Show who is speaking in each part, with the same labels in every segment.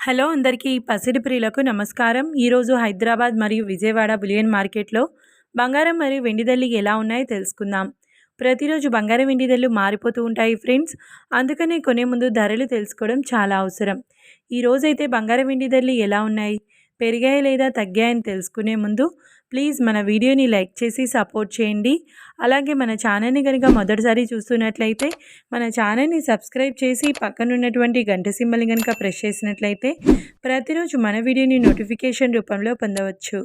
Speaker 1: Hello అందరికీ పసిడి ప్రియులకు నమస్కారం. ఈరోజు హైదరాబాద్ మరియు విజయవాడ బులియన్ మార్కెట్లో బంగారం మరియు వెండి ధరలు ఎలా ఉన్నాయో తెలుసుకుందాం. ప్రతిరోజు బంగారం వెండి ధరలు మారిపోతూ ఉంటాయి ఫ్రెండ్స్. అందుకనే కొనే ముందు ధరలు తెలుసుకోవడం చాలా అవసరం. ఈరోజైతే బంగారం వెండి ధరలు ఎలా ఉన్నాయి, పెరిగాయి లేదా తగ్గాయని తెలుసుకునే ముందు ప్లీజ్ మన వీడియోని లైక్ చేసి సపోర్ట్ చేయండి. అలాగే మన ఛానల్ని కనుక మొదటిసారి చూస్తున్నట్లయితే మన ఛానల్ని సబ్స్క్రైబ్ చేసి పక్కనున్నటువంటి గంట సింబల్ని కనుక ప్రెస్ చేసినట్లయితే ప్రతిరోజు మన వీడియోని నోటిఫికేషన్ రూపంలో పొందవచ్చు.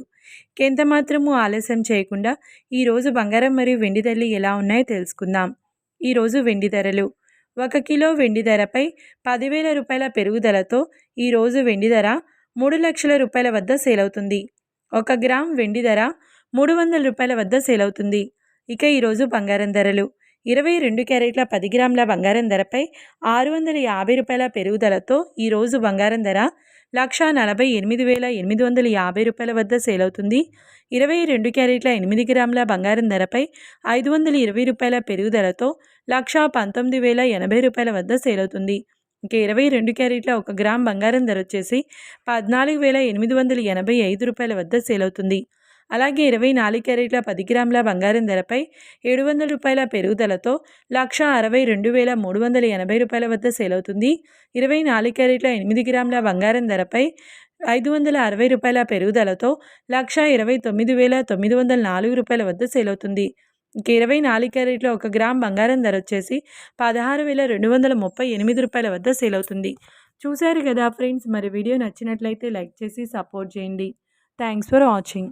Speaker 1: ఎంత మాత్రము ఆలస్యం చేయకుండా ఈరోజు బంగారం మరియు వెండి ధరలు ఎలా ఉన్నాయో తెలుసుకుందాం. ఈరోజు వెండి ధరలు: 1 కిలో వెండి ధరపై 10,000 రూపాయల పెరుగుదలతో ఈరోజు వెండి ధర 3 లక్షల రూపాయల వద్ద సేల్ అవుతుంది. 1 గ్రామ్ వెండి ధర 300 రూపాయల వద్ద సేల్ అవుతుంది. ఇక ఈరోజు బంగారం ధరలు: 22 క్యారెట్ల 10 గ్రాముల బంగారం ధరపై 650 రూపాయల పెరుగుదలతో ఈరోజు బంగారం ధర 1,48,850 రూపాయల వద్ద సేల్ అవుతుంది. 22 క్యారెట్ల 8 గ్రాముల బంగారం ధరపై 520 రూపాయల పెరుగుదలతో 1,19,080 రూపాయల వద్ద సేల్ అవుతుంది. ఇక 22 క్యారెట్ల 1 గ్రామ్ బంగారం ధర వచ్చేసి 14,885 రూపాయల వద్ద సేల్ అవుతుంది. అలాగే 24 క్యారెట్ల 10 గ్రాముల బంగారం ధరపై 700 రూపాయల పెరుగుదలతో 1,62,380 రూపాయల వద్ద సేల్ అవుతుంది. 24 క్యారెట్ల 8 గ్రాముల బంగారం ధరపై 560 రూపాయల పెరుగుదలతో 1,29,904 రూపాయల వద్ద సేల్ అవుతుంది. ఇక 24 క్యారెట్ల 1 గ్రామ్ బంగారం ధర వచ్చేసి 16,238 రూపాయల వద్ద సేల్ అవుతుంది. చూశారు కదా ఫ్రెండ్స్, మరి వీడియో నచ్చినట్లయితే లైక్ చేసి సపోర్ట్ చేయండి. Thanks for watching.